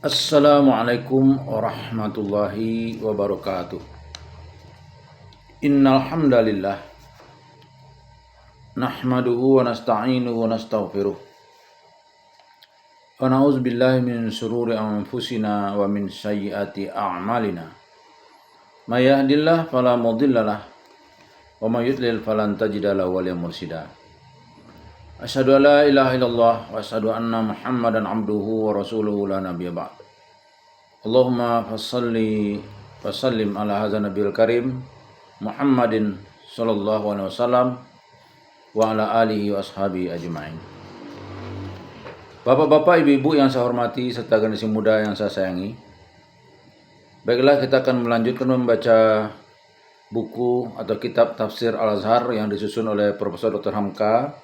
Assalamualaikum warahmatullahi wabarakatuh. Innal hamdalillah nahmaduhu wa nasta'inuhu wa nastaghfiruh. Wa na'udzu billahi min shururi anfusina wa min sayyiati a'malina. May yahdihillahu fala mudhillalah wa may yudlil falan tajida lahu waliyyan mursyida. Asyhadu an la ilaha illallah wa asyhadu anna Muhammadan abduhu wa rasuluhu la nabiyya ba'd. Allahumma fassalli wa sallim ala hadzal nabiyil karim Muhammadin sallallahu alaihi wasallam wa ala alihi wa ashabihi ajma'in. Bapak-bapak, ibu-ibu yang saya hormati serta generasi muda yang saya sayangi. Baiklah, kita akan melanjutkan membaca buku atau kitab Tafsir Al-Azhar yang disusun oleh Profesor Dr. Hamka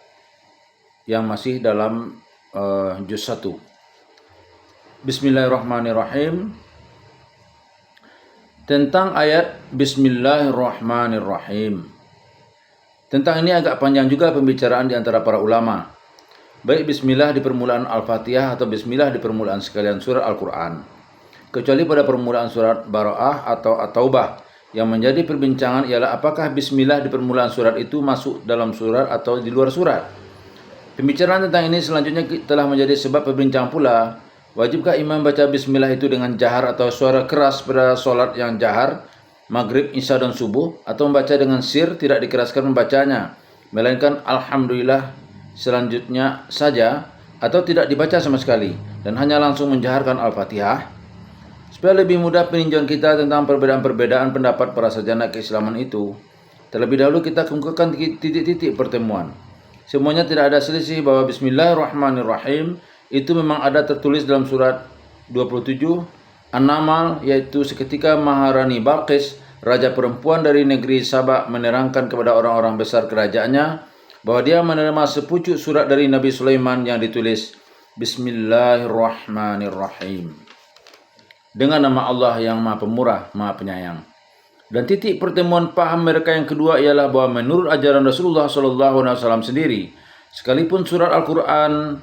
yang masih dalam juz 1. Bismillahirrahmanirrahim. Tentang ayat Bismillahirrahmanirrahim. Tentang ini agak panjang juga pembicaraan di antara para ulama. Baik Bismillah di permulaan Al-Fatihah atau Bismillah di permulaan sekalian surat Al-Quran. Kecuali pada permulaan surat Bara'ah atau At-Taubah. Yang menjadi perbincangan ialah apakah Bismillah di permulaan surat itu masuk dalam surat atau di luar surat. Pembicaraan tentang ini selanjutnya telah menjadi sebab perbincangan pula. Wajibkah imam baca bismillah itu dengan jahar atau suara keras pada solat yang jahar, maghrib, isya dan subuh, atau membaca dengan sir tidak dikeraskan membacanya, melainkan alhamdulillah selanjutnya saja, atau tidak dibaca sama sekali dan hanya langsung menjaharkan Al-Fatihah? Supaya lebih mudah peninjauan kita tentang perbedaan-perbedaan pendapat para sarjana keislaman itu, terlebih dahulu kita kemukakan titik-titik pertemuan. Semuanya tidak ada selisih bahwa Bismillahirrahmanirrahim itu memang ada tertulis dalam surat 27 An-Naml, yaitu seketika Maharani Balqis, raja perempuan dari negeri Sabak, menerangkan kepada orang-orang besar kerajaannya bahwa dia menerima sepucuk surat dari Nabi Sulaiman yang ditulis Bismillahirrahmanirrahim, dengan nama Allah yang Maha Pemurah, Maha Penyayang. Dan titik pertemuan paham mereka yang kedua ialah bahwa menurut ajaran Rasulullah SAW sendiri, sekalipun surat Al-Quran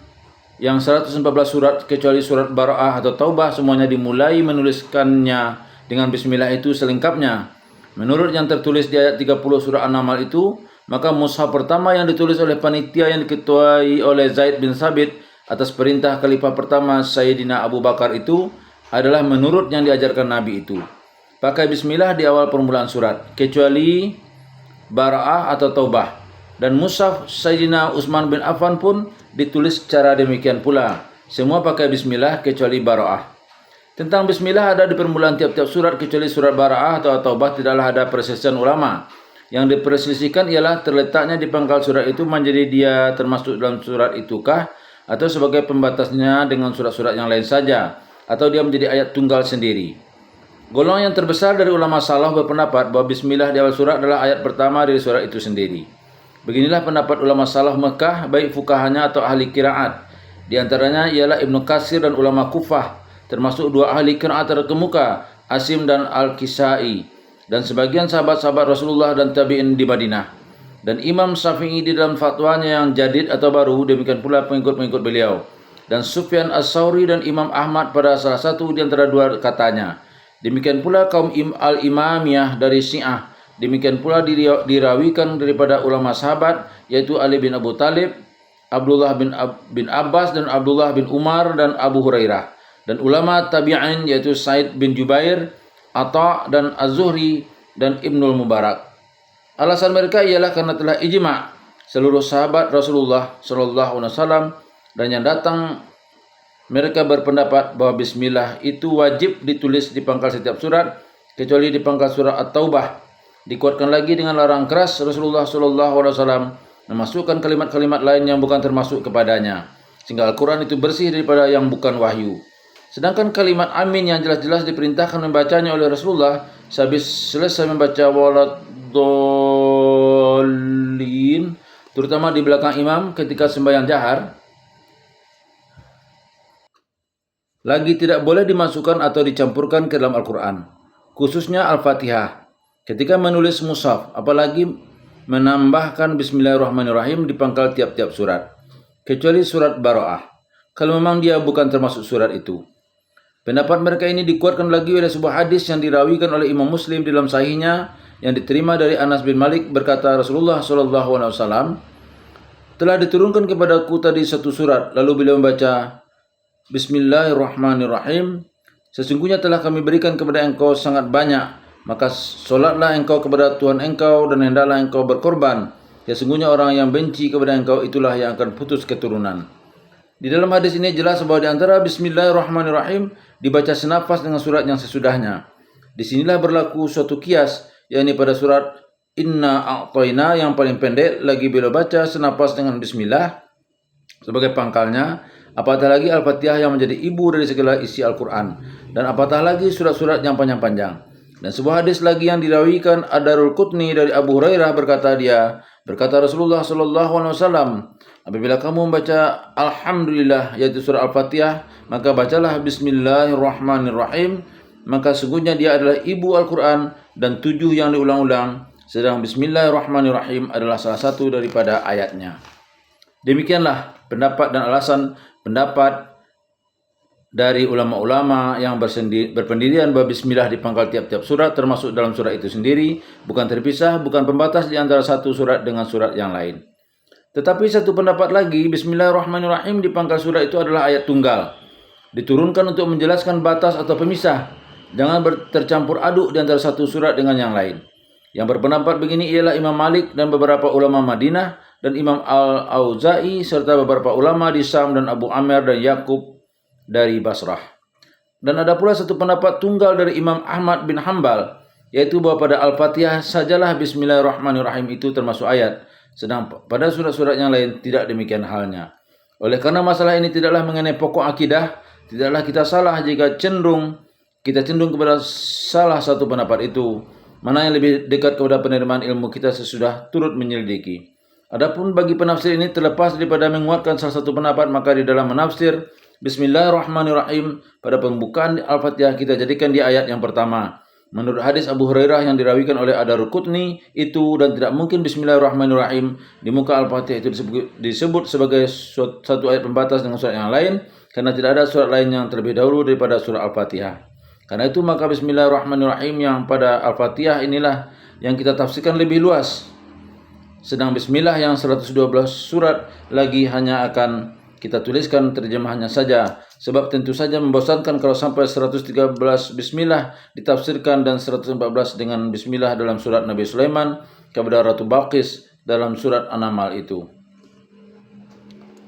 yang 114 surat kecuali surat Bara'ah atau Taubah semuanya dimulai menuliskannya dengan bismillah itu selengkapnya. Menurut yang tertulis di ayat 30 surah An-Naml itu, maka mushaf pertama yang ditulis oleh panitia yang diketuai oleh Zaid bin Sabit atas perintah khalifah pertama Sayyidina Abu Bakar itu adalah menurut yang diajarkan Nabi itu. Pakai bismillah di awal permulaan surat, kecuali Bara'ah atau Taubah. Dan mushaf Sayyidina Utsman bin Affan pun ditulis secara demikian pula. Semua pakai bismillah kecuali Bara'ah. Tentang bismillah ada di permulaan tiap-tiap surat kecuali surat Bara'ah atau Taubah tidaklah ada perselisihan ulama. Yang diperselisihkan ialah terletaknya di pangkal surat itu menjadi dia termasuk dalam surat itukah atau sebagai pembatasnya dengan surat-surat yang lain saja, atau dia menjadi ayat tunggal sendiri. Golongan yang terbesar dari ulama salaf berpendapat bahwa bismillah di awal surat adalah ayat pertama dari surat itu sendiri. Beginilah pendapat ulama salaf Mekah, baik fuqahanya atau ahli qiraat. Di antaranya ialah Ibnu Katsir dan ulama Kufah, termasuk dua ahli qiraat terkemuka, Asim dan Al-Kisai, dan sebagian sahabat-sahabat Rasulullah dan tabi'in di Madinah. Dan Imam Syafi'i di dalam fatwanya yang jadid atau baru, demikian pula pengikut-pengikut beliau. Dan Sufyan As-Sauri dan Imam Ahmad pada salah satu di antara dua katanya. Demikian pula kaum Al-Imamiyah dari Syiah. Demikian pula dirawikan daripada ulama sahabat, yaitu Ali bin Abu Talib, Abdullah bin Abbas dan Abdullah bin Umar dan Abu Hurairah. Dan ulama tabi'in yaitu Said bin Jubair, Atha dan Az-Zuhri dan Ibnul Mubarak. Alasan mereka ialah karena telah ijma' seluruh sahabat Rasulullah SAW dan yang datang mereka berpendapat bahwa bismillah itu wajib ditulis di pangkal setiap surat kecuali di pangkal surat At-Taubah. Dikuatkan lagi dengan larang keras Rasulullah SAW memasukkan kalimat-kalimat lain yang bukan termasuk kepadanya, sehingga Al-Quran itu bersih daripada yang bukan wahyu. Sedangkan kalimat amin yang jelas-jelas diperintahkan membacanya oleh Rasulullah sehabis selesai membaca waladdallin, terutama di belakang imam ketika sembahyang jahar, lagi tidak boleh dimasukkan atau dicampurkan ke dalam Al-Quran, khususnya Al-Fatihah. Ketika menulis mushaf, apalagi menambahkan Bismillahirrahmanirrahim di pangkal tiap-tiap surat, kecuali surat Bara'ah, kalau memang dia bukan termasuk surat itu. Pendapat mereka ini dikuatkan lagi oleh sebuah hadis yang dirawikan oleh Imam Muslim dalam sahihnya yang diterima dari Anas bin Malik, berkata Rasulullah SAW, telah diturunkan kepadaku tadi satu surat, lalu beliau membaca Bismillahirrahmanirrahim. Sesungguhnya telah kami berikan kepada engkau sangat banyak, maka solatlah engkau kepada Tuhan engkau dan hendaklah engkau berkorban. Sesungguhnya orang yang benci kepada engkau itulah yang akan putus keturunan. Di dalam hadis ini jelas bahwa di antara Bismillahirrahmanirrahim dibaca senafas dengan surat yang sesudahnya. Disinilah berlaku suatu kias, yakni pada surat Inna A'toina yang paling pendek lagi beliau baca senafas dengan Bismillah sebagai pangkalnya, apatah lagi Al-Fatihah yang menjadi ibu dari segala isi Al-Quran, dan apatah lagi surat-surat yang panjang-panjang. Dan sebuah hadis lagi yang dirawikan Ad-Darul Qutni dari Abu Hurairah, berkata Rasulullah SAW, apabila kamu membaca Alhamdulillah, yaitu surah Al-Fatihah, maka bacalah Bismillahirrahmanirrahim, maka sungguhnya dia adalah ibu Al-Quran, dan 7 yang diulang-ulang, sedang Bismillahirrahmanirrahim adalah salah satu daripada ayatnya. Demikianlah pendapat dan alasan pendapat dari ulama-ulama yang berpendirian bahwa bismillah di pangkal tiap-tiap surat, termasuk dalam surat itu sendiri, bukan terpisah, bukan pembatas di antara satu surat dengan surat yang lain. Tetapi satu pendapat lagi, Bismillahirrahmanirrahim di pangkal surat itu adalah ayat tunggal, diturunkan untuk menjelaskan batas atau pemisah, jangan tercampur aduk di antara satu surat dengan yang lain. Yang berpendapat begini ialah Imam Malik dan beberapa ulama Madinah dan Imam Al-Auza'i serta beberapa ulama di Syam dan Abu Amr dan Yakub dari Basrah. Dan ada pula satu pendapat tunggal dari Imam Ahmad bin Hanbal, yaitu bahwa pada Al-Fatihah sajalah Bismillahirrahmanirrahim itu termasuk ayat, sedang pada surat-surat yang lain tidak demikian halnya. Oleh karena masalah ini tidaklah mengenai pokok akidah, tidaklah kita salah jika kita cenderung kepada salah satu pendapat itu, mana yang lebih dekat kepada penerimaan ilmu kita sesudah turut menyelidiki. Adapun bagi penafsir ini, terlepas daripada menguatkan salah satu pendapat, maka di dalam menafsir Bismillahirrahmanirrahim pada pembukaan Al-Fatihah kita jadikan di ayat yang pertama. Menurut hadis Abu Hurairah yang dirawikan oleh Ad-Darul Qutni itu, dan tidak mungkin Bismillahirrahmanirrahim di muka Al-Fatihah itu disebut sebagai satu ayat pembatas dengan surat yang lain, karena tidak ada surat lain yang terlebih dahulu daripada surah Al-Fatihah. Karena itu maka Bismillahirrahmanirrahim yang pada Al-Fatihah inilah yang kita tafsirkan lebih luas. Sedang Bismillah yang 112 surat lagi hanya akan kita tuliskan terjemahannya saja, sebab tentu saja membosankan kalau sampai 113 Bismillah ditafsirkan dan 114 dengan Bismillah dalam surat Nabi Sulaiman kepada Ratu Balqis dalam surat An-Naml itu.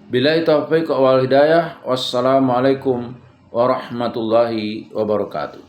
Billahi taufiq wal hidayah. Wassalamualaikum warahmatullahi wabarakatuh.